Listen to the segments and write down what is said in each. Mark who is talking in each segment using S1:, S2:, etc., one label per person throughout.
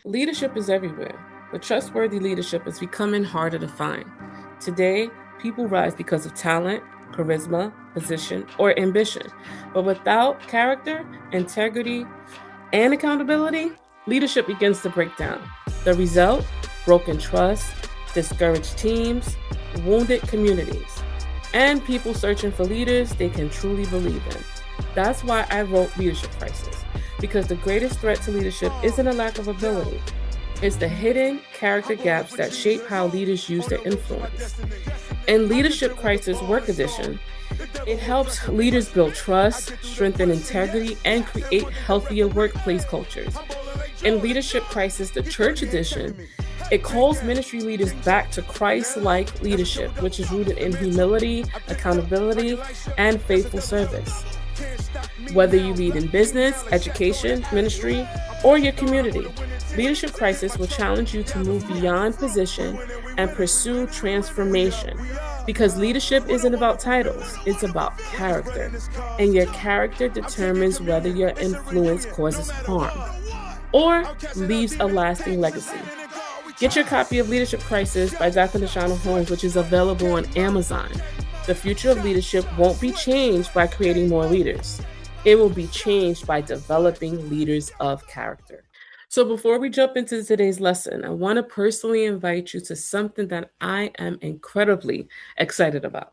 S1: Leadership is everywhere, but trustworthy leadership is becoming harder to find. Today, people rise because of talent, charisma, position, or ambition. But without character, integrity, and accountability, leadership begins to break down. The result: broken trust, discouraged teams, wounded communities, and people searching for leaders they can truly believe in. That's why I wrote Leadership Crisis, because the greatest threat to leadership isn't a lack of ability, it's the hidden character gaps that shape how leaders use their influence. In Leadership Crisis Work Edition, it helps leaders build trust, strengthen integrity, and create healthier workplace cultures. In Leadership Crisis, the Church Edition, it calls ministry leaders back to Christ like leadership, which is rooted in humility, accountability, and faithful service. Whether you lead in business, education, ministry, or your community, Leadership Crisis will challenge you to move beyond position and pursue transformation. Because leadership isn't about titles, it's about character. And your character determines whether your influence causes harm or leaves a lasting legacy. Get your copy of Leadership Crisis by Dr. Nashana Holmes, which is available on Amazon. The future of leadership won't be changed by creating more leaders. It will be changed by developing leaders of character. So, before we jump into today's lesson, I want to personally invite you to something that I am incredibly excited about.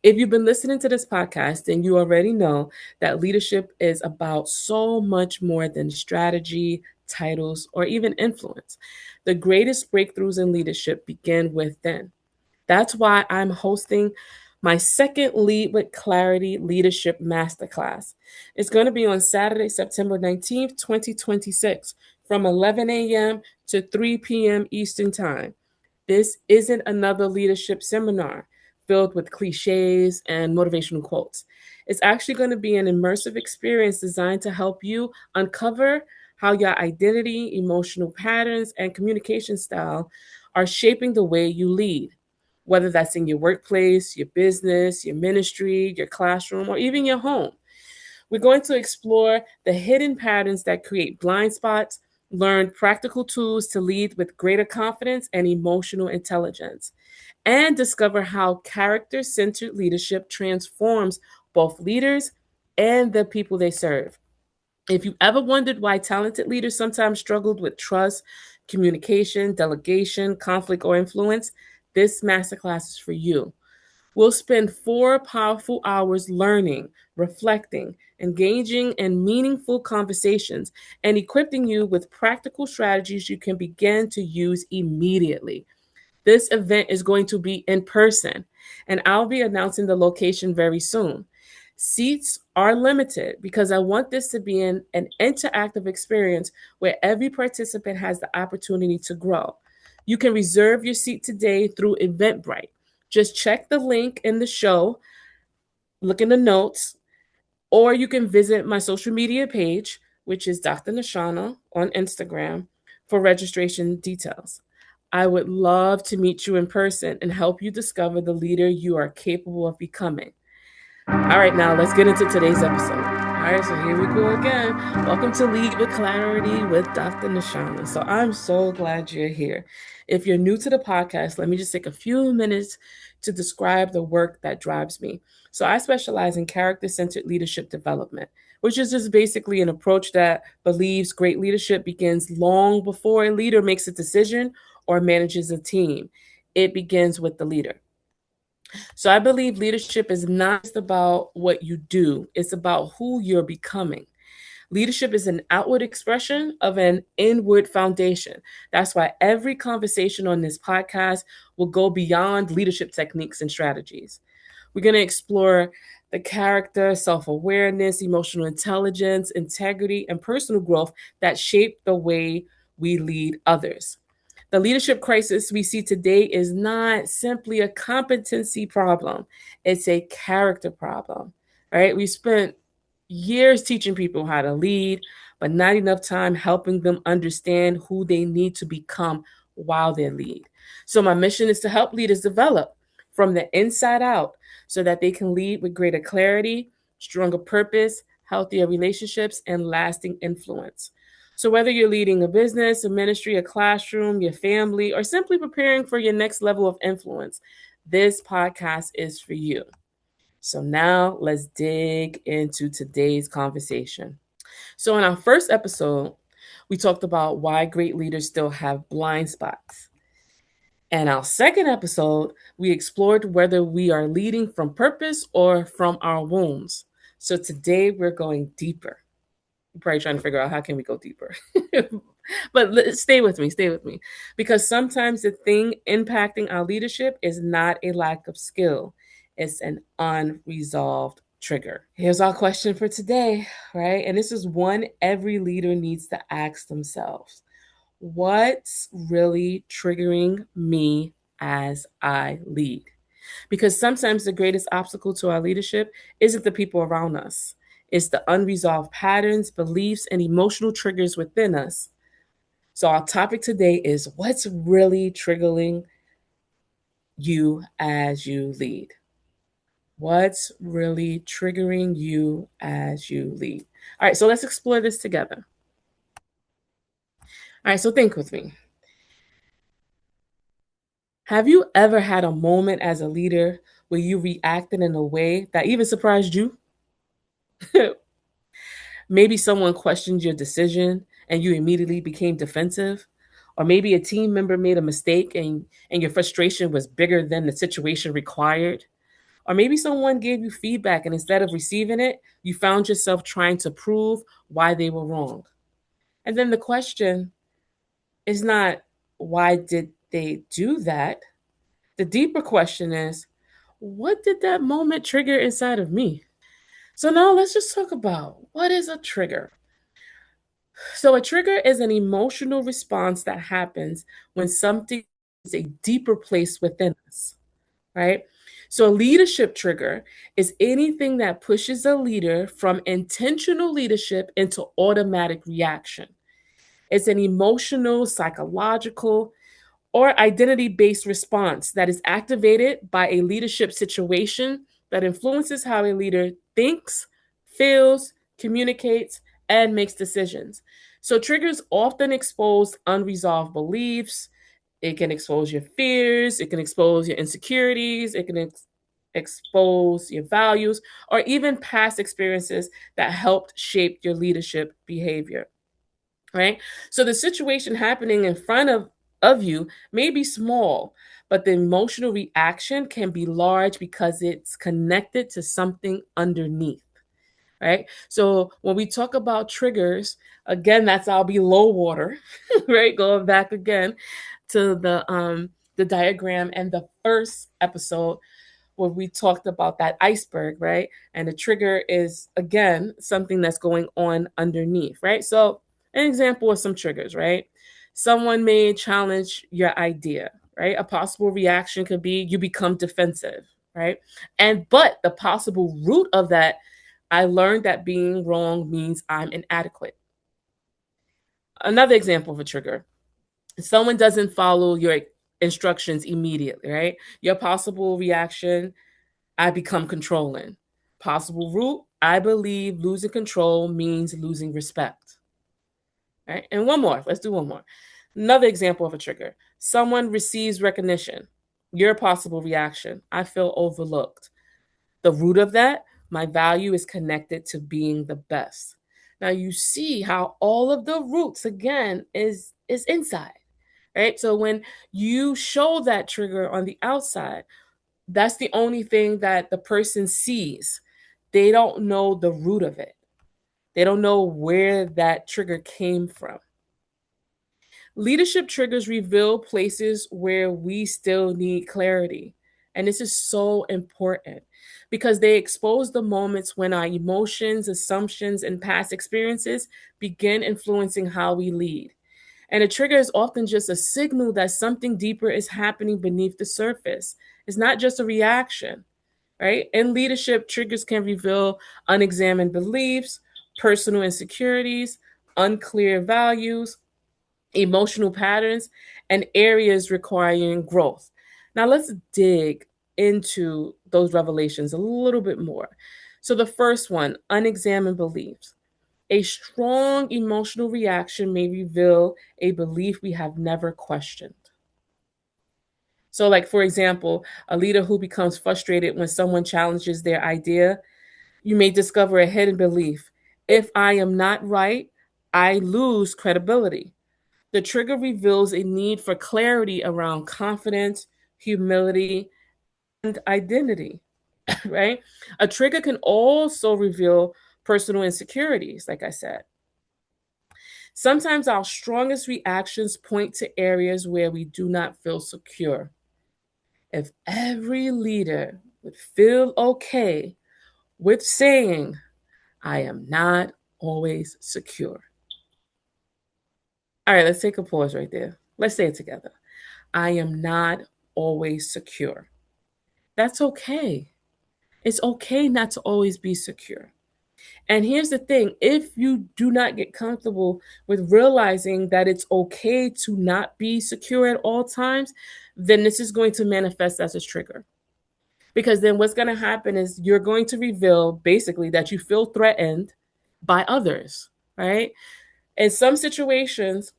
S1: If you've been listening to this podcast, then you already know that leadership is about so much more than strategy, titles, or even influence. The greatest breakthroughs in leadership begin within. That's why I'm hosting my second Lead with Clarity Leadership Masterclass. It's going to be on Saturday, September 19th, 2026, from 11 a.m. to 3 p.m. Eastern Time. This isn't another leadership seminar filled with cliches and motivational quotes. It's actually going to be an immersive experience designed to help you uncover how your identity, emotional patterns, and communication style are shaping the way you lead, whether that's in your workplace, your business, your ministry, your classroom, or even your home. We're going to explore the hidden patterns that create blind spots, learn practical tools to lead with greater confidence and emotional intelligence, and discover how character centered leadership transforms both leaders and the people they serve. If you ever wondered why talented leaders sometimes struggled with trust, communication, delegation, conflict, or influence, this masterclass is for you. We'll spend 4 powerful hours learning, reflecting, engaging in meaningful conversations, and equipping you with practical strategies you can begin to use immediately. This event is going to be in person, and I'll be announcing the location very soon. Seats are limited because I want this to be an interactive experience where every participant has the opportunity to grow. You can reserve your seat today through Eventbrite. Just check the link in the show, look in the notes, or you can visit my social media page, which is Dr. Nashana on Instagram, for registration details. I would love to meet you in person and help you discover the leader you are capable of becoming. All right, now let's get into today's episode. All right, so here we go again. Welcome to Lead with Clarity with Dr. Nashana. So I'm so glad you're here. If you're new to the podcast, let me just take a few minutes to describe the work that drives me. So I specialize in character centered leadership development, which is just basically an approach that believes great leadership begins long before a leader makes a decision or manages a team. It begins with the leader. So I believe leadership is not just about what you do, it's about who you're becoming. Leadership is an outward expression of an inward foundation. That's why every conversation on this podcast will go beyond leadership techniques and strategies. We're going to explore the character, self awareness, emotional intelligence, integrity, and personal growth that shape the way we lead others. The leadership crisis we see today is not simply a competency problem, it's a character problem, right? We spent years teaching people how to lead, but not enough time helping them understand who they need to become while they lead. So, my mission is to help leaders develop from the inside out so that they can lead with greater clarity, stronger purpose, healthier relationships, and lasting influence. So, whether you're leading a business, a ministry, a classroom, your family, or simply preparing for your next level of influence, this podcast is for you. So, now let's dig into today's conversation. So, in our first episode, we talked about why great leaders still have blind spots. And our second episode, we explored whether we are leading from purpose or from our wounds. So today we're going deeper. You're probably trying to figure out how can we go deeper. But stay with me, because sometimes the thing impacting our leadership is not a lack of skill, it's an unresolved trigger. Here's our question for today, right? And this is one every leader needs to ask themselves. What's really triggering me as I lead? Because sometimes the greatest obstacle to our leadership isn't the people around us, it's the unresolved patterns, beliefs, and emotional triggers within us. So, our topic today is what's really triggering you as you lead? What's really triggering you as you lead? All right, so let's explore this together. All right, so think with me. Have you ever had a moment as a leader where you reacted in a way that even surprised you? Maybe someone questioned your decision and you immediately became defensive. Or maybe a team member made a mistake and your frustration was bigger than the situation required. Or maybe someone gave you feedback and instead of receiving it, you found yourself trying to prove why they were wrong. And then the question is not, why did they do that? The deeper question is, what did that moment trigger inside of me? So now let's just talk about what is a trigger. So a trigger is an emotional response that happens when something is a deeper place within us, right? So a leadership trigger is anything that pushes a leader from intentional leadership into automatic reaction. It's an emotional, psychological, or identity based response that is activated by a leadership situation that influences how a leader thinks, feels, communicates, and makes decisions. So, triggers often expose unresolved beliefs. It can expose your fears, it can expose your insecurities, it can expose your values, or even past experiences that helped shape your leadership behavior, right? So the situation happening in front of you may be small, but the emotional reaction can be large because it's connected to something underneath, right? So when we talk about triggers, again, that's I'll be low water, right? Going back again to the diagram and the first episode where we talked about that iceberg, right? And the trigger is, again, something that's going on underneath, right? So, an example of some triggers, right? Someone may challenge your idea, right? A possible reaction could be you become defensive, right? But the possible root of that, I learned that being wrong means I'm inadequate. Another example of a trigger, someone doesn't follow your instructions immediately, right? Your possible reaction, I become controlling. Possible root, I believe losing control means losing respect. Right? And one more. Let's do one more. Another example of a trigger. Someone receives recognition. Your possible reaction, I feel overlooked. The root of that, my value is connected to being the best. Now you see how all of the roots again is inside, right? So when you show that trigger on the outside, that's the only thing that the person sees. They don't know the root of it. They don't know where that trigger came from. Leadership triggers reveal places where we still need clarity. And this is so important because they expose the moments when our emotions, assumptions, and past experiences begin influencing how we lead. And a trigger is often just a signal that something deeper is happening beneath the surface. It's not just a reaction, right? In leadership, triggers can reveal unexamined beliefs, personal insecurities, unclear values, emotional patterns, and areas requiring growth. Now, let's dig into those revelations a little bit more. So, the first one, unexamined beliefs. A strong emotional reaction may reveal a belief we have never questioned. So, like, for example, a leader who becomes frustrated when someone challenges their idea, you may discover a hidden belief. If I am not right, I lose credibility. The trigger reveals a need for clarity around confidence, humility, and identity, right? A trigger can also reveal personal insecurities, like I said. Sometimes our strongest reactions point to areas where we do not feel secure. If every leader would feel okay with saying, I am not always secure. All right, let's take a pause right there. Let's say it together. I am not always secure. That's okay. It's okay not to always be secure. And here's the thing, if you do not get comfortable with realizing that it's okay to not be secure at all times, then this is going to manifest as a trigger. Because then what's going to happen is you're going to reveal basically that you feel threatened by others, right? In some situations,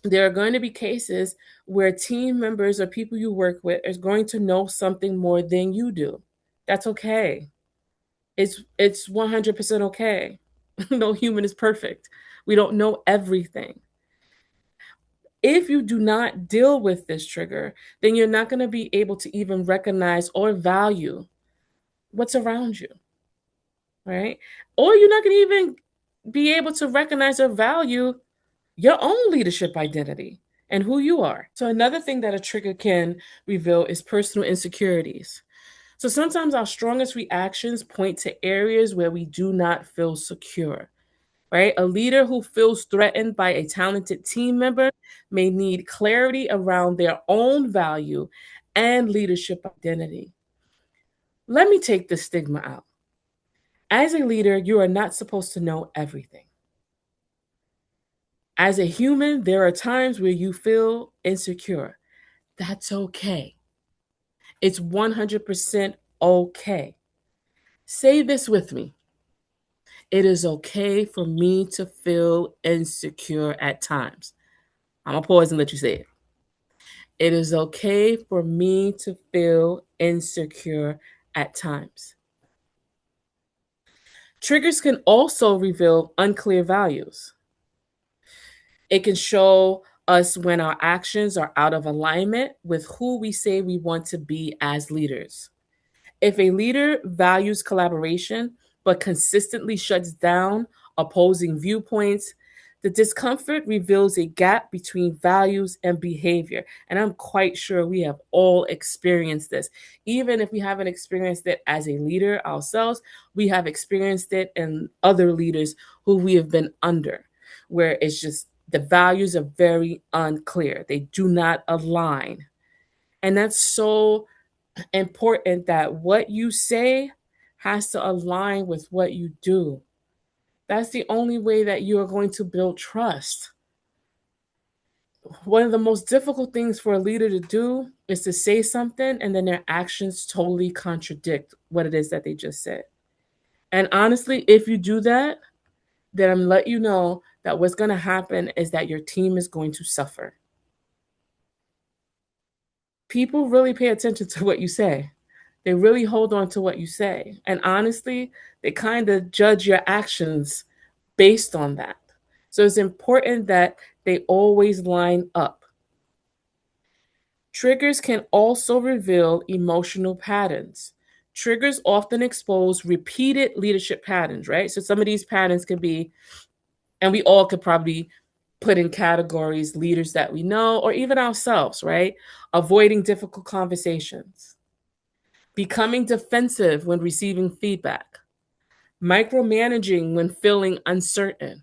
S1: there are going to be cases where team members or people you work with is going to know something more than you do. That's okay. It's 100% okay. No human is perfect. We don't know everything. If you do not deal with this trigger, then you're not going to be able to even recognize or value what's around you, right? Or you're not going to even be able to recognize or value your own leadership identity and who you are. So, another thing that a trigger can reveal is personal insecurities. So, sometimes our strongest reactions point to areas where we do not feel secure, right? A leader who feels threatened by a talented team member may need clarity around their own value and leadership identity. Let me take the stigma out. As a leader, you are not supposed to know everything. As a human, there are times where you feel insecure. That's okay. It's 100% okay. Say this with me. It is okay for me to feel insecure at times. I'm going to pause and let you say it. It is okay for me to feel insecure at times. Triggers can also reveal unclear values. It can show us when our actions are out of alignment with who we say we want to be as leaders. If a leader values collaboration but consistently shuts down opposing viewpoints, the discomfort reveals a gap between values and behavior. And I'm quite sure we have all experienced this. Even if we haven't experienced it as a leader ourselves, we have experienced it in other leaders who we have been under, where it's just the values are very unclear, they do not align. And that's so important that what you say has to align with what you do. That's the only way that you are going to build trust. One of the most difficult things for a leader to do is to say something and then their actions totally contradict what it is that they just said. And honestly, if you do that, then I'm letting you know that what's going to happen is that your team is going to suffer. People really pay attention to what you say. They really hold on to what you say. And honestly, they kind of judge your actions based on that. So it's important that they always line up. Triggers can also reveal emotional patterns. Triggers often expose repeated leadership patterns, right? So some of these patterns can be, and we all could probably put in categories leaders that we know or even ourselves, right? Avoiding difficult conversations, becoming defensive when receiving feedback, micromanaging when feeling uncertain,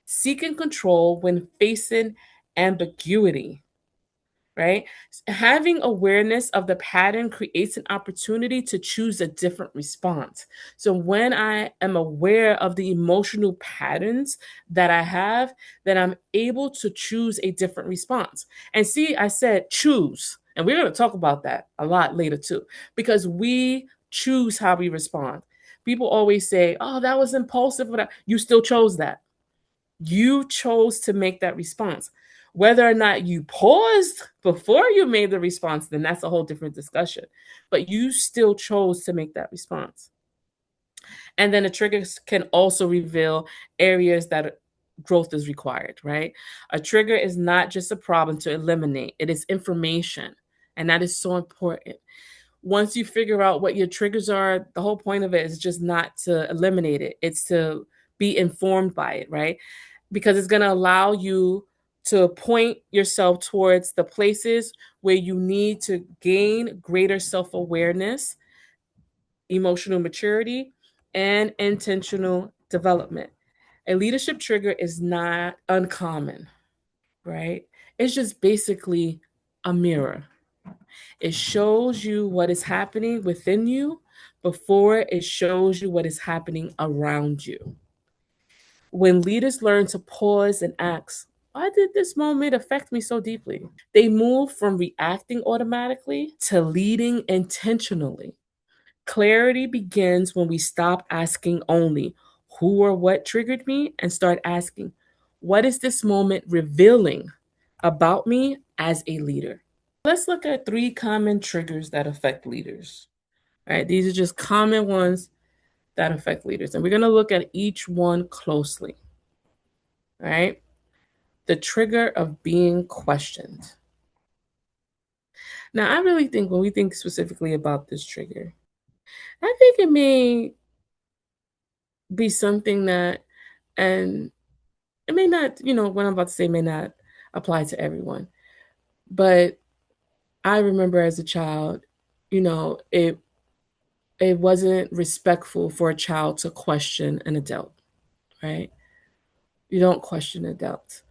S1: seeking control when facing ambiguity, right? Having awareness of the pattern creates an opportunity to choose a different response. So when I am aware of the emotional patterns that I have, then I'm able to choose a different response. And see, I said choose. And we're going to talk about that a lot later too, because we choose how we respond. People always say, oh, that was impulsive. You still chose that. You chose to make that response. Whether or not you paused before you made the response, then that's a whole different discussion. But you still chose to make that response. And then the triggers can also reveal areas that growth is required, right? A trigger is not just a problem to eliminate, it is information. And that is so important. Once you figure out what your triggers are, the whole point of it is just not to eliminate it, it's to be informed by it, right? Because it's going to allow you to point yourself towards the places where you need to gain greater self awareness, emotional maturity, and intentional development. A leadership trigger is not uncommon, right? It's just basically a mirror. It shows you what is happening within you before it shows you what is happening around you. When leaders learn to pause and ask, why did this moment affect me so deeply? They move from reacting automatically to leading intentionally. Clarity begins when we stop asking only who or what triggered me and start asking, what is this moment revealing about me as a leader? Let's look at 3 common triggers that affect leaders. All right, these are just common ones that affect leaders, and we're going to look at each one closely. All right, the trigger of being questioned. Now, I really think when we think specifically about this trigger, I think it may be something that, and it may not, what I'm about to say may not apply to everyone, but I remember as a child, it wasn't respectful for a child to question an adult, right? You don't question adults.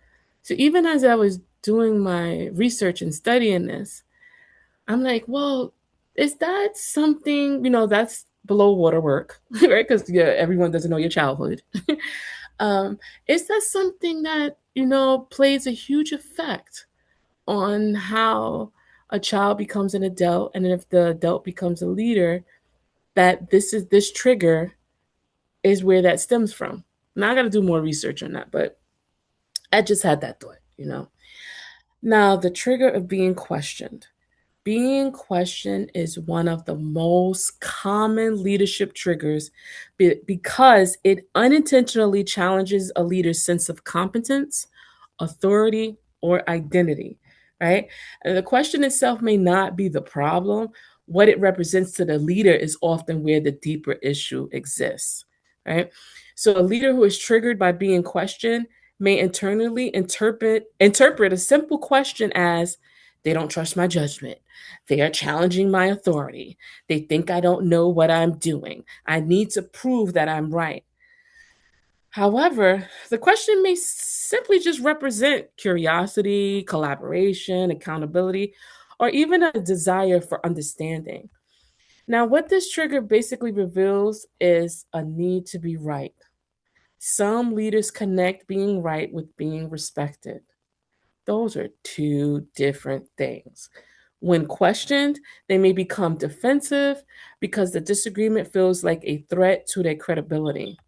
S1: So even as I was doing my research and studying this, I'm like, well, is that something, that's below water work, right? Because everyone doesn't know your childhood. Is that something that, plays a huge effect on how a child becomes an adult, and if the adult becomes a leader, that this trigger is where that stems from. Now I got to do more research on that, but I just had that thought. Now, the trigger of being questioned. Being questioned is one of the most common leadership triggers because it unintentionally challenges a leader's sense of competence, authority, or identity, right? And the question itself may not be the problem. What it represents to the leader is often where the deeper issue exists, right? So a leader who is triggered by being questioned may internally interpret a simple question as, they don't trust my judgment. They are challenging my authority. They think I don't know what I'm doing. I need to prove that I'm right. However, the question may simply just represent curiosity, collaboration, accountability, or even a desire for understanding. Now, what this trigger basically reveals is a need to be right. Some leaders connect being right with being respected. Those are two different things. When questioned, they may become defensive because the disagreement feels like a threat to their credibility.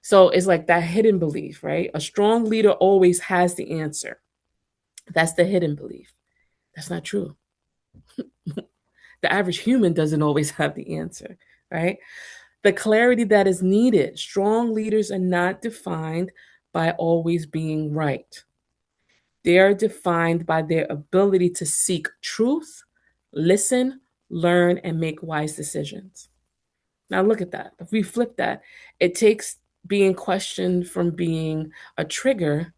S1: So it's like that hidden belief, right? A strong leader always has the answer. That's the hidden belief. That's not true. The average human doesn't always have the answer, right? The clarity that is needed. Strong leaders are not defined by always being right. They are defined by their ability to seek truth, listen, learn, and make wise decisions. Now, look at that. If we flip that, it takes being questioned from being a trigger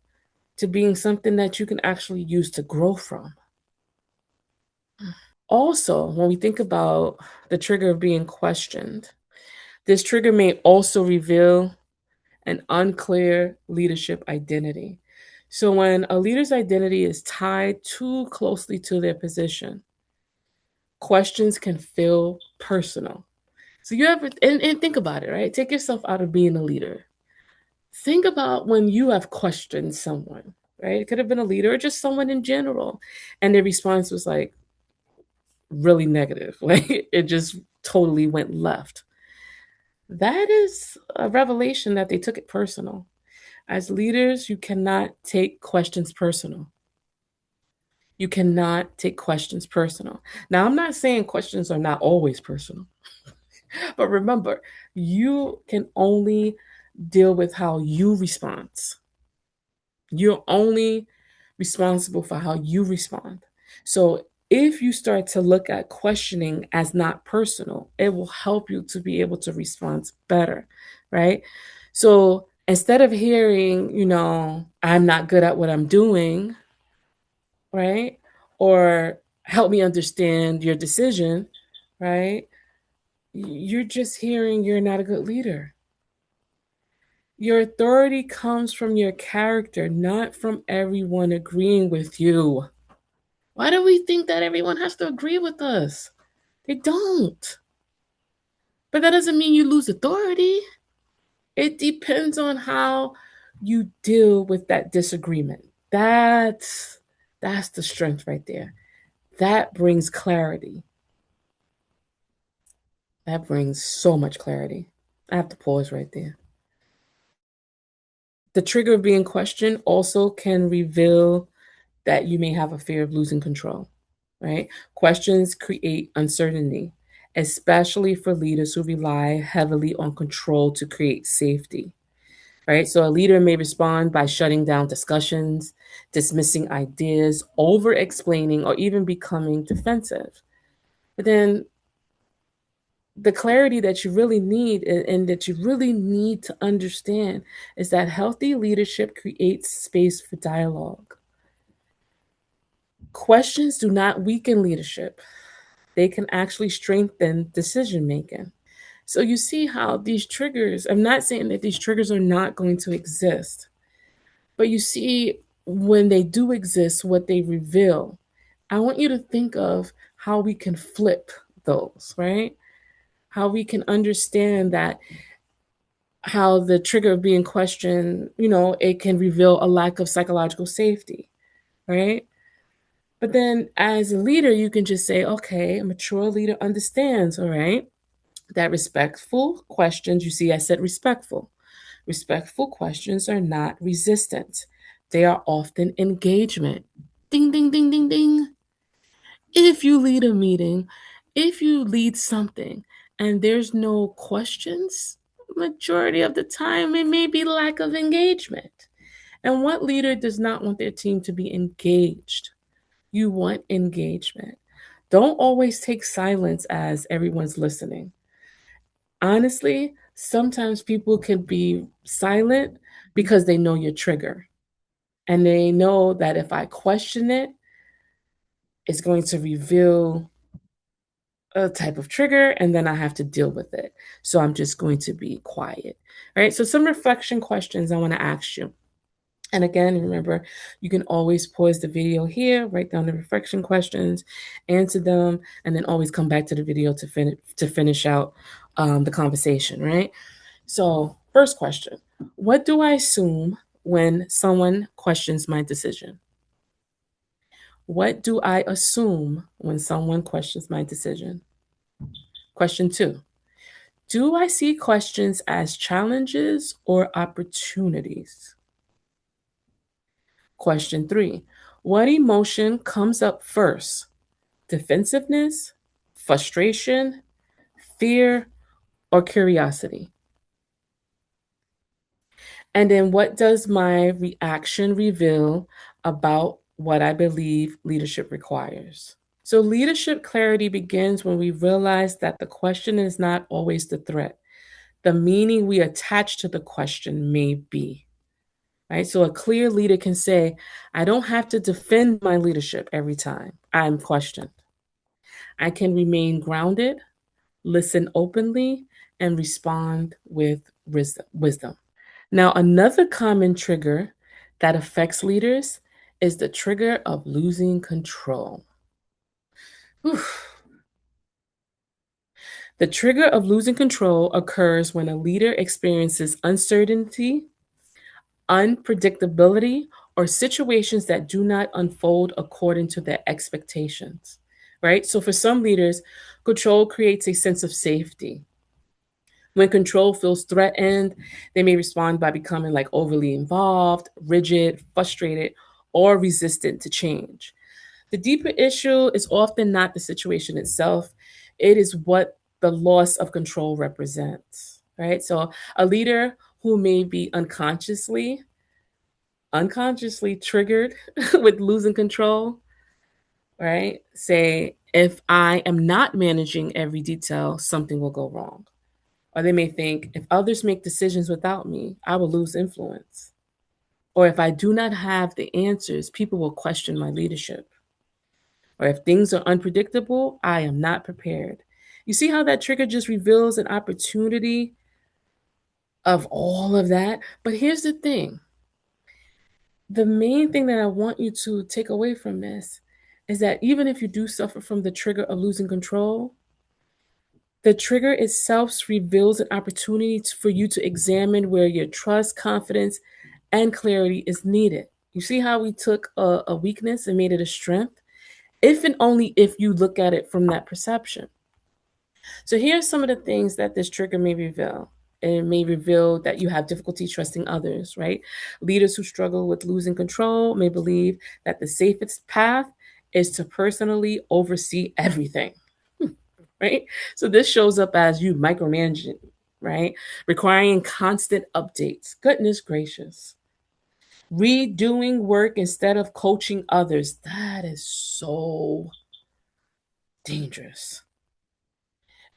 S1: to being something that you can actually use to grow from. Also, when we think about the trigger of being questioned, this trigger may also reveal an unclear leadership identity. So, when a leader's identity is tied too closely to their position, questions can feel personal. So, you ever, and think about it, right? Take yourself out of being a leader. Think about when you have questioned someone, right? It could have been a leader or just someone in general. And their response was like really negative. Like it just totally went left. That is a revelation that they took it personal. As leaders, you cannot take questions personal. You cannot take questions personal. Now, I'm not saying questions are not always personal, but remember, you can only deal with how you respond. You're only responsible for how you respond. So if you start to look at questioning as not personal, it will help you to be able to respond better, right? So instead of hearing, I'm not good at what I'm doing, right? Or help me understand your decision, right? You're just hearing you're not a good leader. Your authority comes from your character, not from everyone agreeing with you. Why do we think that everyone has to agree with us? They don't. But that doesn't mean you lose authority. It depends on how you deal with that disagreement. That's the strength right there. That brings clarity. That brings so much clarity. I have to pause right there. The trigger of being questioned also can reveal that you may have a fear of losing control, right? Questions create uncertainty, especially for leaders who rely heavily on control to create safety, right? So a leader may respond by shutting down discussions, dismissing ideas, over explaining, or even becoming defensive. But then the clarity that you really need and that you really need to understand is that healthy leadership creates space for dialogue. Questions do not weaken leadership, they can actually strengthen decision making. So you see how these triggers, I'm not saying that these triggers are not going to exist, but you see when they do exist, what they reveal. I want you to think of how we can flip those, right? How we can understand that how the trigger of being questioned, it can reveal a lack of psychological safety, right? But then as a leader, you can just say, okay, a mature leader understands, all right, that respectful questions, you see, I said respectful. Respectful questions are not resistance, they are often engagement. Ding, ding, ding, ding, ding. If you lead a meeting, if you lead something and there's no questions, majority of the time it may be lack of engagement. And what leader does not want their team to be engaged? You want engagement. Don't always take silence as everyone's listening. Honestly, sometimes people can be silent because they know your trigger. And they know that if I question it, it's going to reveal a type of trigger and then I have to deal with it. So I'm just going to be quiet. All right. So, some reflection questions I want to ask you. And again, remember, you can always pause the video here, write down the reflection questions, answer them, and then always come back to the video to finish out the conversation, right? So, first question: what do I assume when someone questions my decision? What do I assume when someone questions my decision? Question two: do I see questions as challenges or opportunities? Question three: what emotion comes up first? Defensiveness, frustration, fear, or curiosity? And then what does my reaction reveal about what I believe leadership requires? So, leadership clarity begins when we realize that the question is not always the threat. The meaning we attach to the question may be. Right? So, a clear leader can say, I don't have to defend my leadership every time I'm questioned. I can remain grounded, listen openly, and respond with wisdom. Now, another common trigger that affects leaders is the trigger of losing control. Whew. The trigger of losing control occurs when a leader experiences uncertainty, unpredictability, or situations that do not unfold according to their expectations. Right? So, for some leaders, control creates a sense of safety. When control feels threatened, they may respond by becoming like overly involved, rigid, frustrated, or resistant to change. The deeper issue is often not the situation itself, it is what the loss of control represents, right? So a leader who may be unconsciously triggered with losing control, right? Say, if I am not managing every detail, something will go wrong. Or they may think, if others make decisions without me, I will lose influence. Or if I do not have the answers, people will question my leadership. Or if things are unpredictable, I am not prepared. You see how that trigger just reveals an opportunity of all of that? But here's the thing, the main thing that I want you to take away from this is that even if you do suffer from the trigger of losing control, the trigger itself reveals an opportunity for you to examine where your trust, confidence, and clarity is needed. You see how we took a weakness and made it a strength? If and only if you look at it from that perception. So here's some of the things that this trigger may reveal. It may reveal that you have difficulty trusting others, right? Leaders who struggle with losing control may believe that the safest path is to personally oversee everything, right? So this shows up as you micromanaging, right? Requiring constant updates. Goodness gracious. Redoing work instead of coaching others. That is so dangerous.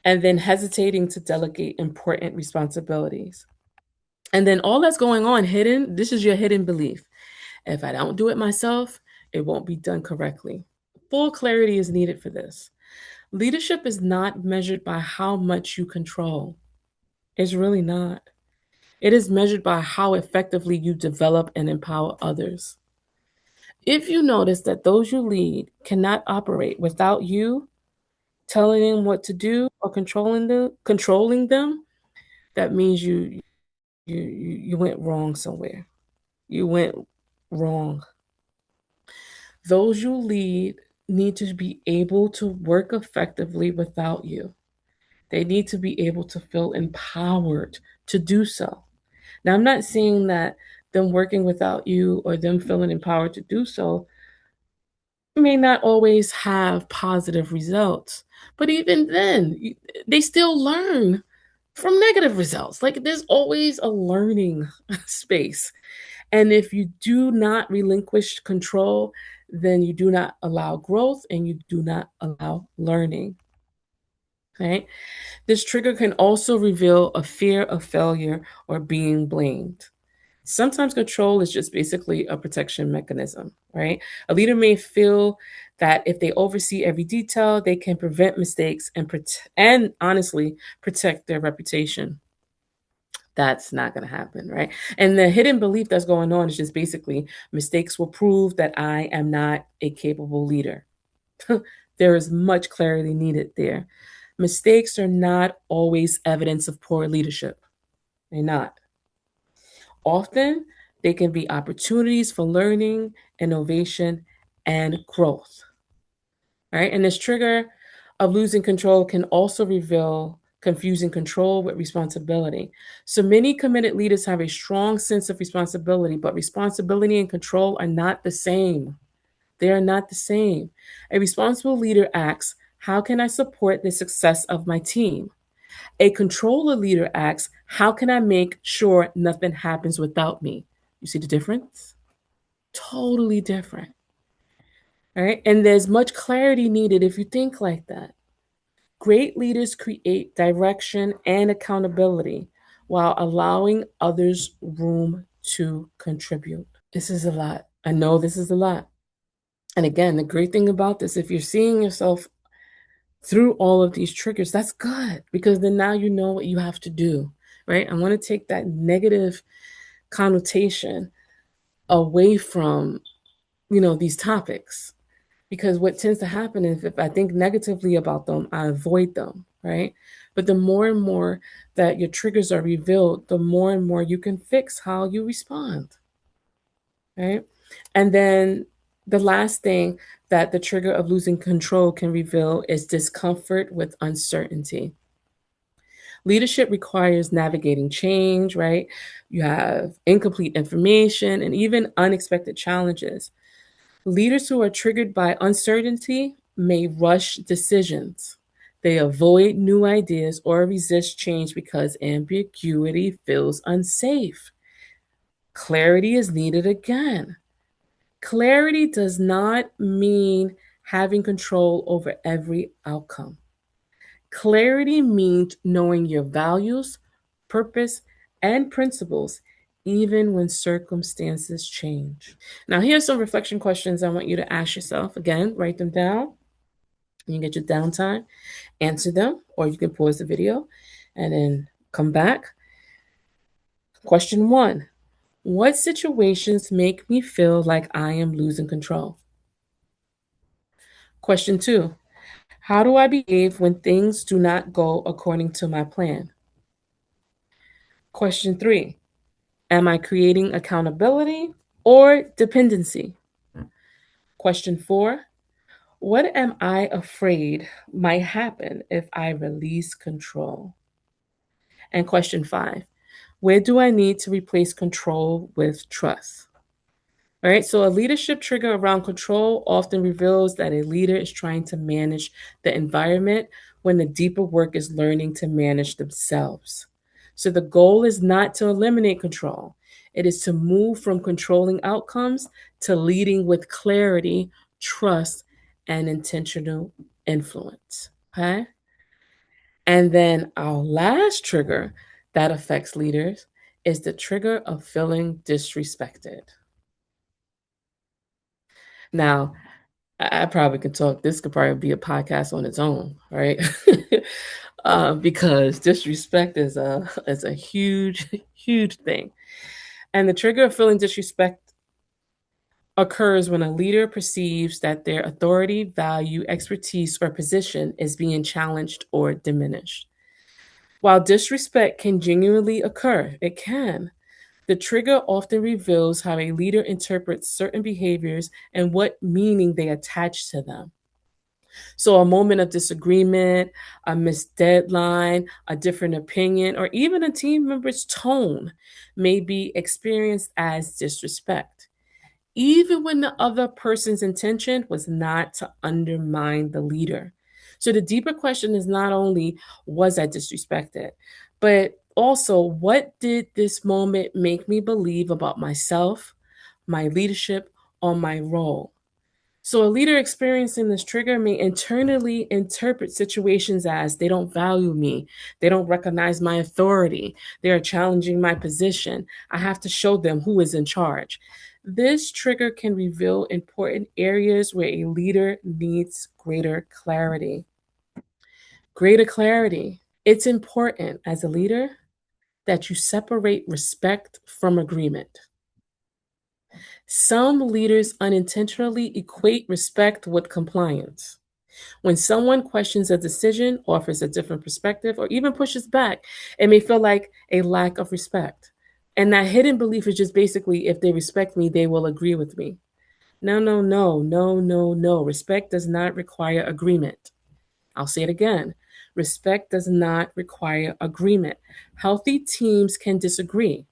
S1: And then hesitating to delegate important responsibilities. And then all that's going on hidden, this is your hidden belief. If I don't do it myself, it won't be done correctly. Full clarity is needed for this. Leadership is not measured by how much you control. It's really not. It is measured by how effectively you develop and empower others. If you notice that those you lead cannot operate without you telling them what to do or controlling them, that means you went wrong somewhere. You went wrong. Those you lead need to be able to work effectively without you. They need to be able to feel empowered to do so. Now, I'm not saying that them working without you or them feeling empowered to do so may not always have positive results, but even then, they still learn from negative results. Like there's always a learning space. And if you do not relinquish control, then you do not allow growth and you do not allow learning. Right? This trigger can also reveal a fear of failure or being blamed. Sometimes control is just basically a protection mechanism, right? A leader may feel that if they oversee every detail, they can prevent mistakes and honestly protect their reputation. That's not going to happen, right? And the hidden belief that's going on is just basically mistakes will prove that I am not a capable leader. There is much clarity needed there. Mistakes are not always evidence of poor leadership. They're not. Often, they can be opportunities for learning, innovation, and growth. Right? And this trigger of losing control can also reveal confusing control with responsibility. So many committed leaders have a strong sense of responsibility, but responsibility and control are not the same. They are not the same. A responsible leader asks, how can I support the success of my team? A controller leader asks, how can I make sure nothing happens without me? You see the difference? Totally different. All right. And there's much clarity needed if you think like that. Great leaders create direction and accountability while allowing others room to contribute. This is a lot. I know this is a lot. And again, the great thing about this, if you're seeing yourself through all of these triggers, that's good because then now you know what you have to do, right? I want to take that negative connotation away from, these topics because what tends to happen is if I think negatively about them, I avoid them, right? But the more and more that your triggers are revealed, the more and more you can fix how you respond, right? And then the last thing that the trigger of losing control can reveal is discomfort with uncertainty. Leadership requires navigating change, right? You have incomplete information and even unexpected challenges. Leaders who are triggered by uncertainty may rush decisions. They avoid new ideas or resist change because ambiguity feels unsafe. Clarity is needed again. Clarity does not mean having control over every outcome. Clarity means knowing your values, purpose, and principles, even when circumstances change. Now, here's some reflection questions I want you to ask yourself. Again, write them down. You can get your downtime, answer them, or you can pause the video and then come back. Question one: what situations make me feel like I am losing control? Question two: how do I behave when things do not go according to my plan? Question three: am I creating accountability or dependency? Question four: what am I afraid might happen if I release control? And question five: where do I need to replace control with trust? All right, so a leadership trigger around control often reveals that a leader is trying to manage the environment when the deeper work is learning to manage themselves. So the goal is not to eliminate control, it is to move from controlling outcomes to leading with clarity, trust, and intentional influence. Okay. And then our last trigger that affects leaders is the trigger of feeling disrespected. Now, I probably could talk. This could probably be a podcast on its own, right? Because disrespect is a huge, huge thing, and the trigger of feeling disrespect occurs when a leader perceives that their authority, value, expertise, or position is being challenged or diminished. While disrespect can genuinely occur, it can. The trigger often reveals how a leader interprets certain behaviors and what meaning they attach to them. So, a moment of disagreement, a missed deadline, a different opinion, or even a team member's tone may be experienced as disrespect, even when the other person's intention was not to undermine the leader. So, the deeper question is not only was I disrespected, but also what did this moment make me believe about myself, my leadership, or my role? So, a leader experiencing this trigger may internally interpret situations as they don't value me, they don't recognize my authority, they are challenging my position. I have to show them who is in charge. This trigger can reveal important areas where a leader needs greater clarity. Greater clarity. It's important as a leader that you separate respect from agreement. Some leaders unintentionally equate respect with compliance. When someone questions a decision, offers a different perspective, or even pushes back, it may feel like a lack of respect. And that hidden belief is just basically if they respect me, they will agree with me. No, no, no, no, no, no. Respect does not require agreement. I'll say it again. Respect does not require agreement. Healthy teams can disagree,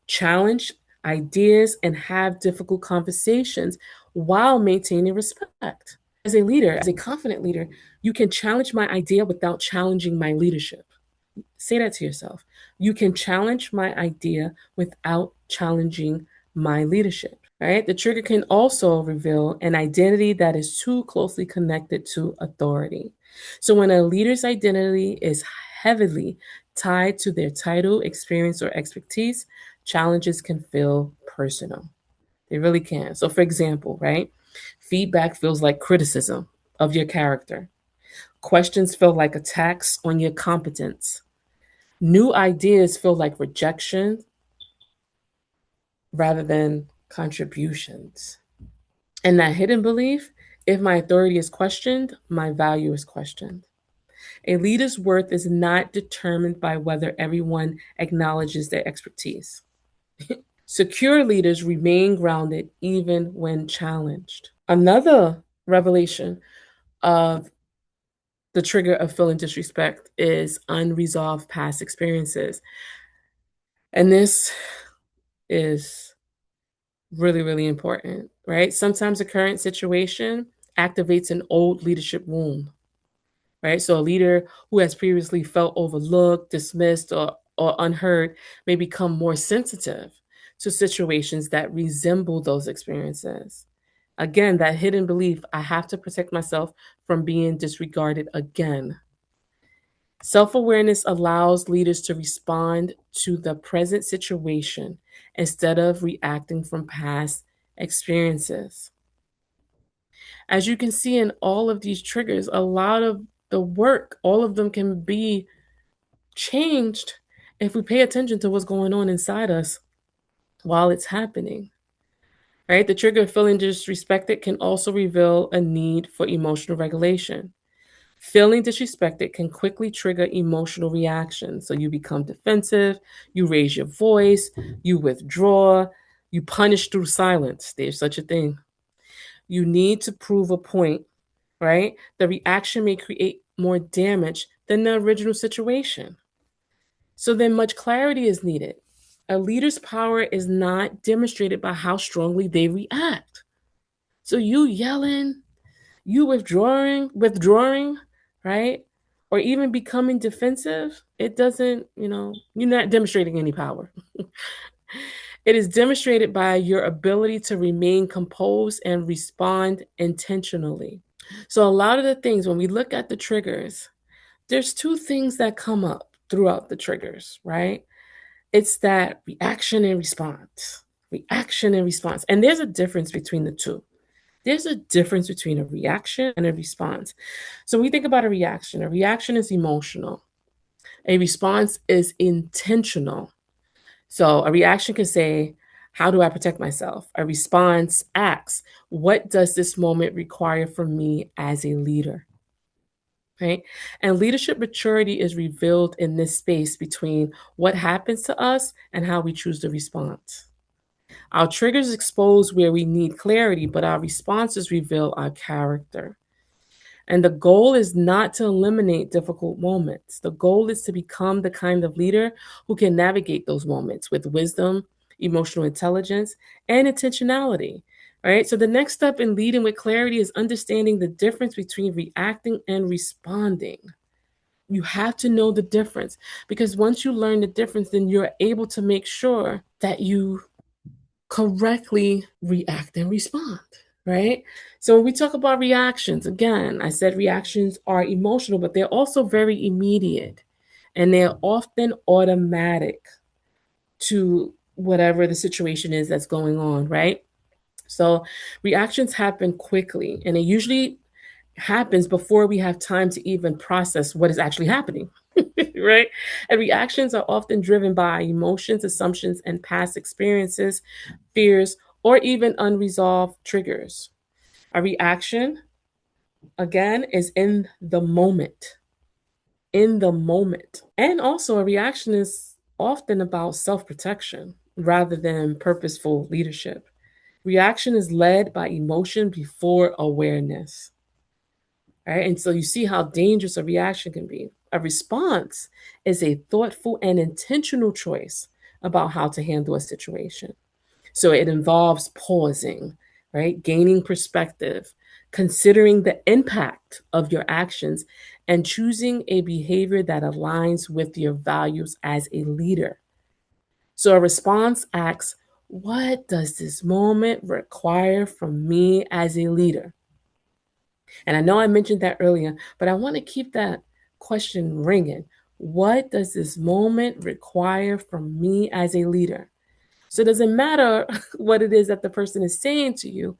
S1: challenge ideas, and have difficult conversations while maintaining respect. As a leader, as a confident leader, you can challenge my idea without challenging my leadership. Say that to yourself. You can challenge my idea without challenging my leadership. Right? The trigger can also reveal an identity that is too closely connected to authority. So when a leader's identity is heavily tied to their title, experience, or expertise, challenges can feel personal. They really can. So, for example, right? Feedback feels like criticism of your character. Questions feel like attacks on your competence. New ideas feel like rejection rather than contributions. And that hidden belief, if my authority is questioned, my value is questioned. A leader's worth is not determined by whether everyone acknowledges their expertise. Secure leaders remain grounded even when challenged. Another revelation of the trigger of feeling disrespect is unresolved past experiences. And this is really, really important, right? Sometimes the current situation activates an old leadership wound, right? So a leader who has previously felt overlooked, dismissed, or unheard may become more sensitive to situations that resemble those experiences. Again, that hidden belief, I have to protect myself from being disregarded again. Self awareness allows leaders to respond to the present situation instead of reacting from past experiences. As you can see in all of these triggers, a lot of the work, all of them can be changed if we pay attention to what's going on inside us while it's happening. Right? The trigger of feeling disrespected can also reveal a need for emotional regulation. Feeling disrespected can quickly trigger emotional reactions. So you become defensive, you raise your voice, you withdraw, you punish through silence. There's such a thing. You need to prove a point, right? The reaction may create more damage than the original situation. So then much clarity is needed. A leader's power is not demonstrated by how strongly they react. So you yelling, you withdrawing, right? Or even becoming defensive, it doesn't, you're not demonstrating any power. It is demonstrated by your ability to remain composed and respond intentionally. So, a lot of the things, when we look at the triggers, there's two things that come up throughout the triggers, right? It's that reaction and response, reaction and response. And there's a difference between the two. There's a difference between a reaction and a response. So when we think about a reaction is emotional. A response is intentional. So a reaction can say, how do I protect myself? A response asks, what does this moment require from me as a leader? Right? And leadership maturity is revealed in this space between what happens to us and how we choose to respond. Our triggers expose where we need clarity, but our responses reveal our character. And the goal is not to eliminate difficult moments. The goal is to become the kind of leader who can navigate those moments with wisdom, emotional intelligence, and intentionality. Right? So the next step in leading with clarity is understanding the difference between reacting and responding. You have to know the difference because once you learn the difference, then you're able to make sure that you correctly react and respond, right? So when we talk about reactions, again, I said reactions are emotional, but they're also very immediate and they're often automatic to whatever the situation is that's going on, right? So reactions happen quickly and it usually happens before we have time to even process what is actually happening, right? And reactions are often driven by emotions, assumptions, and past experiences, fears, or even unresolved triggers. A reaction, again, is in the moment, in the moment. And also, a reaction is often about self protection rather than purposeful leadership. Reaction is led by emotion before awareness. Right? And so you see how dangerous a reaction can be. A response is a thoughtful and intentional choice about how to handle a situation. So it involves pausing, right? Gaining perspective, considering the impact of your actions, and choosing a behavior that aligns with your values as a leader. So a response asks, what does this moment require from me as a leader? And I know I mentioned that earlier, but I want to keep that question ringing. What does this moment require from me as a leader? So it doesn't matter what it is that the person is saying to you,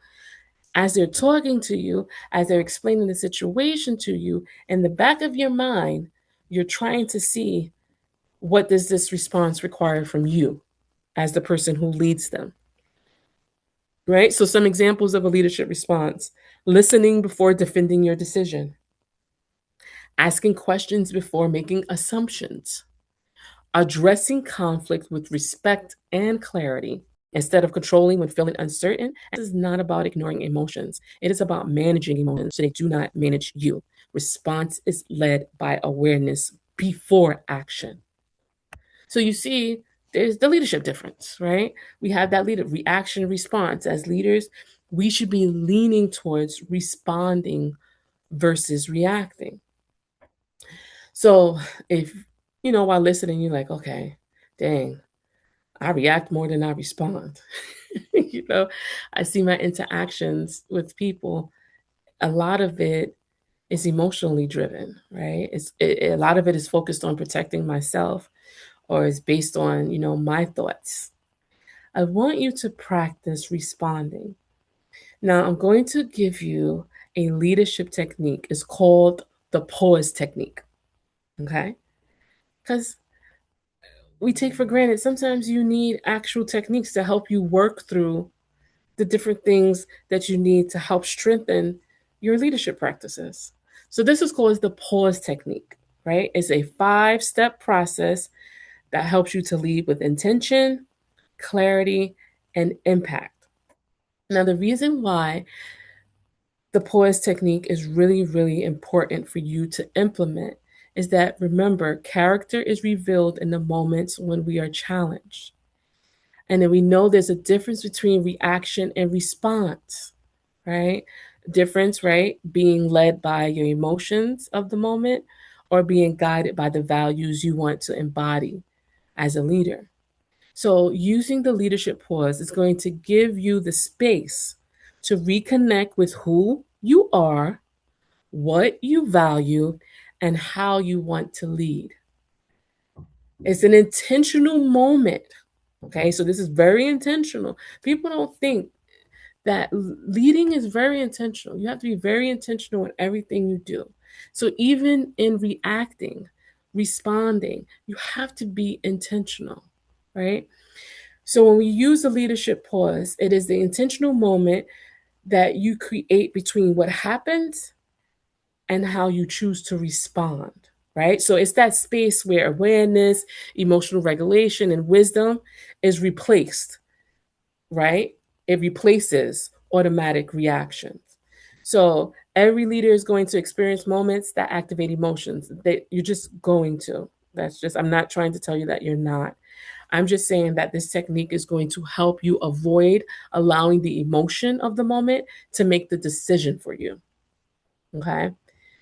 S1: as they're talking to you, as they're explaining the situation to you, in the back of your mind, you're trying to see what does this response require from you as the person who leads them, right? So some examples of a leadership response: listening before defending your decision, asking questions before making assumptions, addressing conflict with respect and clarity, Instead of controlling when feeling uncertain, this is not about ignoring emotions. It is about managing emotions so they do not manage you. Response is led by awareness before action. So you see, there's the leadership difference, right? We have that leader reaction response. As leaders, we should be leaning towards responding versus reacting. So if, while listening, you're like, okay, dang, I react more than I respond. you know, I see my interactions with people, a lot of it is emotionally driven, right? A lot of it is focused on protecting myself or is based on, my thoughts. I want you to practice responding. Now, I'm going to give you a leadership technique. It's called the pause technique, okay? Because we take for granted sometimes you need actual techniques to help you work through the different things that you need to help strengthen your leadership practices. So, this is called the pause technique, right? It's a 5-step process that helps you to lead with intention, clarity, and impact. Now, the reason why the pause technique is really, really important for you to implement is that remember, character is revealed in the moments when we are challenged. And then we know there's a difference between reaction and response, right? Difference, right? Being led by your emotions of the moment or being guided by the values you want to embody as a leader. So, using the leadership pause is going to give you the space to reconnect with who you are, what you value, and how you want to lead. It's an intentional moment. Okay, so this is very intentional. People don't think that leading is very intentional. You have to be very intentional in everything you do. So even in reacting, responding, you have to be intentional, right? So when we use the leadership pause, it is the intentional moment that you create between what happens and how you choose to respond, right? So it's that space where awareness, emotional regulation, and wisdom is replaced, right? It replaces automatic reactions. So every leader is going to experience moments that activate emotions that you're just going to. That's just, I'm not trying to tell you that you're not. I'm just saying that this technique is going to help you avoid allowing the emotion of the moment to make the decision for you. Okay.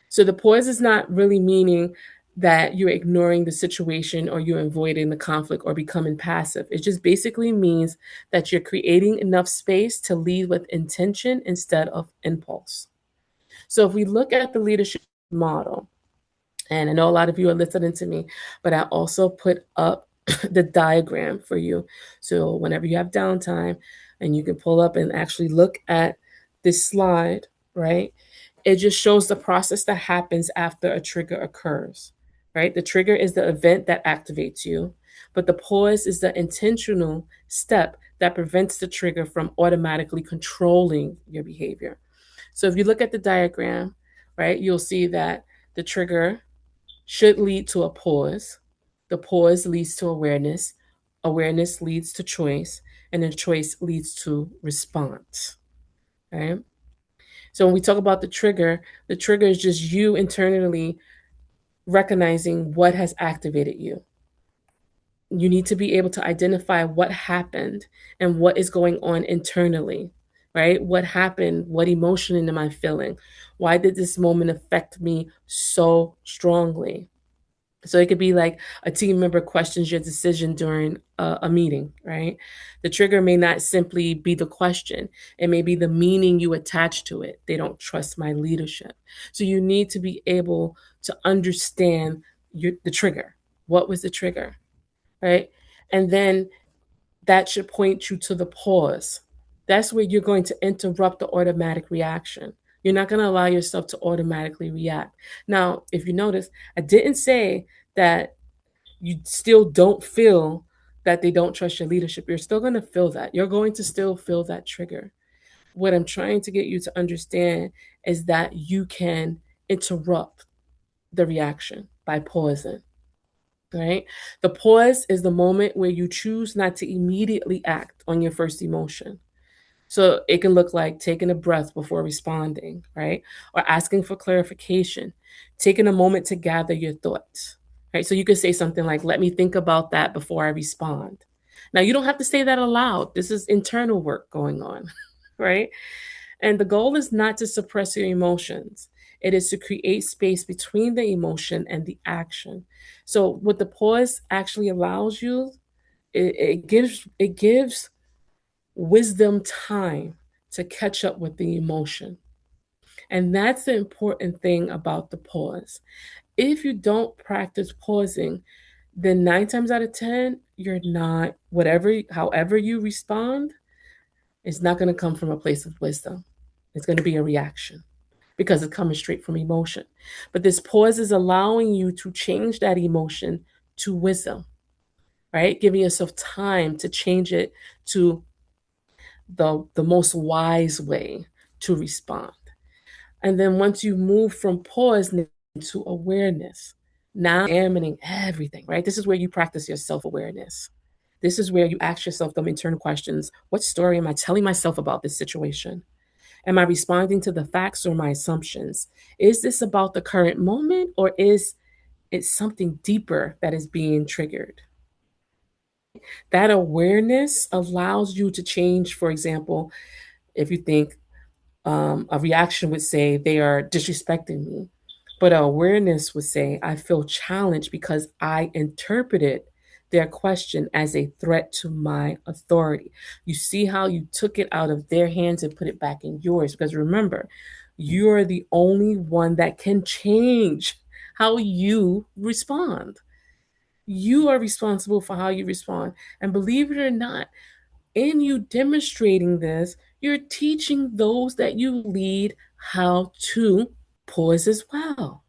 S1: So the pause is not really meaning that you're ignoring the situation or you're avoiding the conflict or becoming passive. It just basically means that you're creating enough space to lead with intention instead of impulse. So if we look at the leadership model, and I know a lot of you are listening to me, but I also put up the diagram for you. So whenever you have downtime and you can pull up and actually look at this slide, right? It just shows the process that happens after a trigger occurs, right? The trigger is the event that activates you, but the pause is the intentional step that prevents the trigger from automatically controlling your behavior. So if you look at the diagram, right, you'll see that the trigger should lead to a pause. The pause leads to awareness. Awareness leads to choice. And then choice leads to response. Right? So when we talk about the trigger is just you internally recognizing what has activated you. You need to be able to identify what happened and what is going on internally, right? What happened? What emotion am I feeling? Why did this moment affect me so strongly? So it could be like a team member questions your decision during a meeting, right? The trigger may not simply be the question, it may be the meaning you attach to it. They don't trust my leadership. So you need to be able to understand the trigger. What was the trigger, right? And then that should point you to the pause. That's where you're going to interrupt the automatic reaction. You're not going to allow yourself to automatically react. Now, if you notice, I didn't say that you still don't feel that they don't trust your leadership. You're still going to feel that. You're going to still feel that trigger. What I'm trying to get you to understand is that you can interrupt the reaction by pausing. right? The pause is the moment where you choose not to immediately act on your first emotion. So it can look like taking a breath before responding, right? Or asking for clarification, taking a moment to gather your thoughts, right? So you could say something like, let me think about that before I respond. Now, you don't have to say that aloud. This is internal work going on, right? And the goal is not to suppress your emotions. It is to create space between the emotion and the action. So what the pause actually allows you, it gives wisdom time to catch up with the emotion. And that's the important thing about the pause. If you don't practice pausing, then 9 times out of 10, you're not, however you respond, is not going to come from a place of wisdom. It's going to be a reaction because it's coming straight from emotion. But this pause is allowing you to change that emotion to wisdom, right? Giving yourself time to change it to the most wise way to respond. And then once you move from pause to awareness, now examining everything, right? This is where you practice your self awareness. This is where you ask yourself them internal questions. What story am I telling myself about this situation? Am I responding to the facts or my assumptions? Is this about the current moment or is it something deeper that is being triggered? That awareness allows you to change, for example, if you think a reaction would say they are disrespecting me, but awareness would say I feel challenged because I interpreted their question as a threat to my authority. You see how you took it out of their hands and put it back in yours, because remember, you're the only one that can change how you respond. You are responsible for how you respond. And believe it or not, in you demonstrating this, you're teaching those that you lead how to pause as well,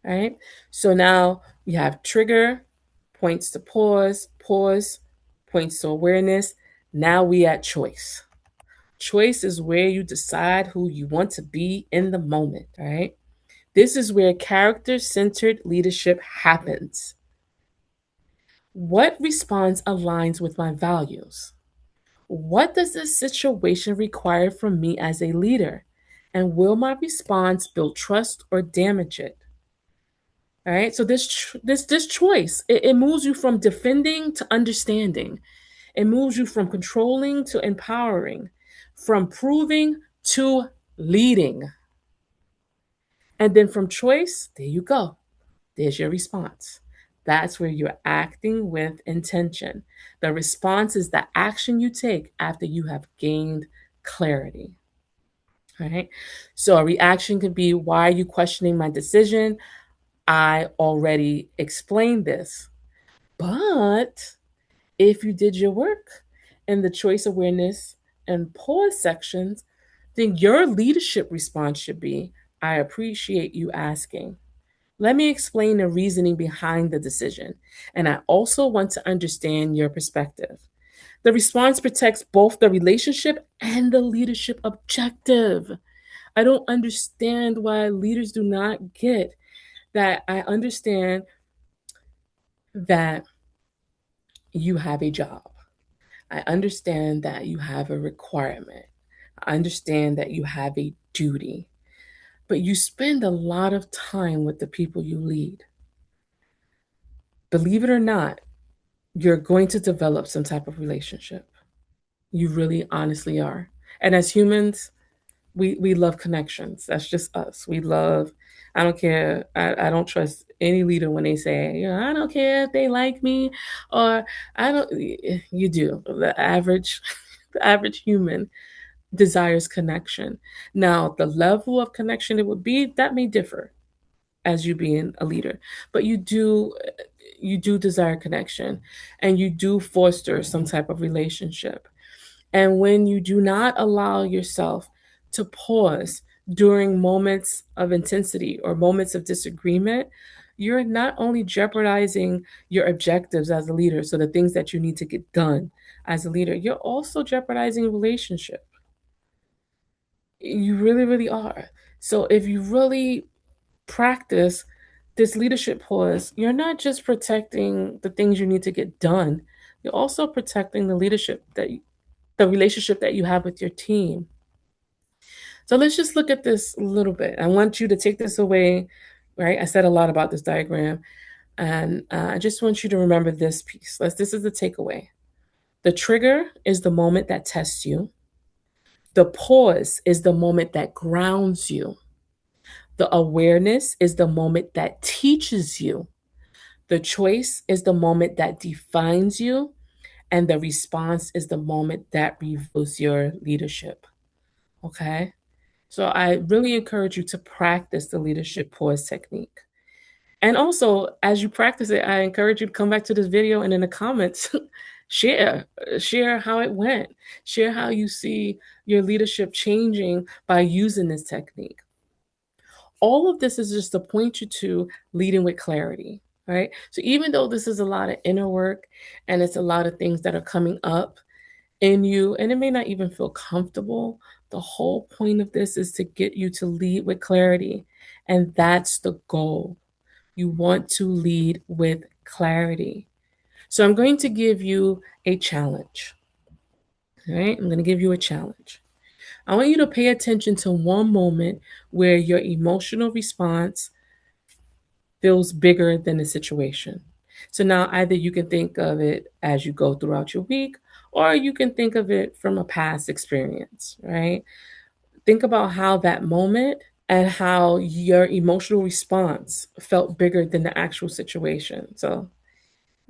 S1: right? So now we have trigger, points to pause, pause, points to awareness. Now we at choice. Choice is where you decide who you want to be in the moment, right? This is where character centered leadership happens. What response aligns with my values? What does this situation require from me as a leader? And will my response build trust or damage it? All right. So this choice, it moves you from defending to understanding. It moves you from controlling to empowering, from proving to leading. And then from choice, there you go. There's your response. That's where you're acting with intention. The response is the action you take after you have gained clarity. Right? So a reaction could be, why are you questioning my decision? I already explained this. But if you did your work in the choice awareness and pause sections, then your leadership response should be, I appreciate you asking. Let me explain the reasoning behind the decision. And I also want to understand your perspective. The response protects both the relationship and the leadership objective. I don't understand why leaders do not get that. I understand that you have a job. I understand that you have a requirement. I understand that you have a duty. But you spend a lot of time with the people you lead. Believe it or not, you're going to develop some type of relationship. You really honestly are. And as humans, we love connections. That's just us. We love, I don't care. I don't trust any leader when they say, I don't care if they like me or I don't, you do. The average human desires connection. Now, the level of connection it would be, that may differ as you being a leader, but you do desire connection and you do foster some type of relationship. And when you do not allow yourself to pause during moments of intensity or moments of disagreement, you're not only jeopardizing your objectives as a leader, so the things that you need to get done as a leader, you're also jeopardizing relationship. You really, really are. So if you really practice this leadership pause, you're not just protecting the things you need to get done, you're also protecting the relationship that you have with your team. So let's just look at this a little bit. I want you to take this away, right? I said a lot about this diagram, and I just want you to remember this piece. This is the takeaway. The trigger is the moment that tests you. The pause is the moment that grounds you. The awareness is the moment that teaches you. The choice is the moment that defines you. And the response is the moment that reveals your leadership. Okay? So I really encourage you to practice the leadership pause technique. And also, as you practice it, I encourage you to come back to this video and in the comments, share, share how it went, share how you see your leadership changing by using this technique. All of this is just to point you to leading with clarity, right? So even though this is a lot of inner work and it's a lot of things that are coming up in you, and it may not even feel comfortable, the whole point of this is to get you to lead with clarity. And that's the goal. You want to lead with clarity. So I'm going to give you a challenge. All right, I'm going to give you a challenge. I want you to pay attention to one moment where your emotional response feels bigger than the situation. So now either you can think of it as you go throughout your week, or you can think of it from a past experience, right? Think about how that moment and how your emotional response felt bigger than the actual situation. So,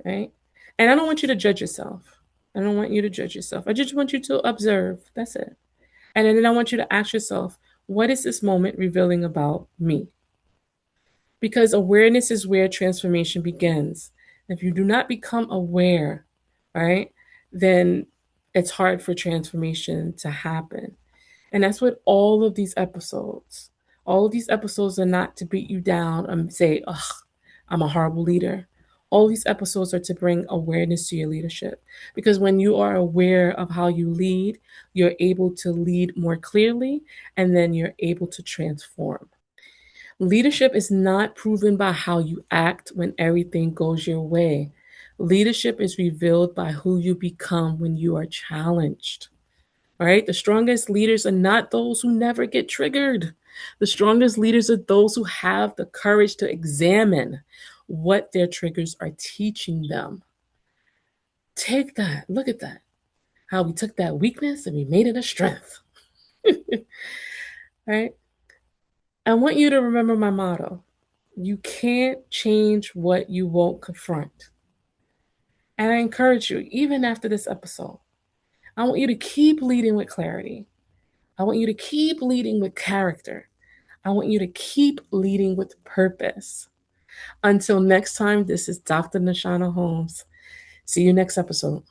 S1: right? And I don't want you to judge yourself. I don't want you to judge yourself. I just want you to observe. That's it. And then I want you to ask yourself, what is this moment revealing about me? Because awareness is where transformation begins. If you do not become aware, right, then it's hard for transformation to happen. And that's what all of these episodes are not to beat you down and say, ugh, I'm a horrible leader. All these episodes are to bring awareness to your leadership. Because when you are aware of how you lead, you're able to lead more clearly, and then you're able to transform. Leadership is not proven by how you act when everything goes your way. Leadership is revealed by who you become when you are challenged. Right? The strongest leaders are not those who never get triggered. The strongest leaders are those who have the courage to examine what their triggers are teaching them. Take that. Look at that. How we took that weakness and we made it a strength. Right? I want you to remember my motto. You can't change what you won't confront. And I encourage you, even after this episode, I want you to keep leading with clarity. I want you to keep leading with character. I want you to keep leading with purpose. Until next time, this is Dr. Nashana Holmes. See you next episode.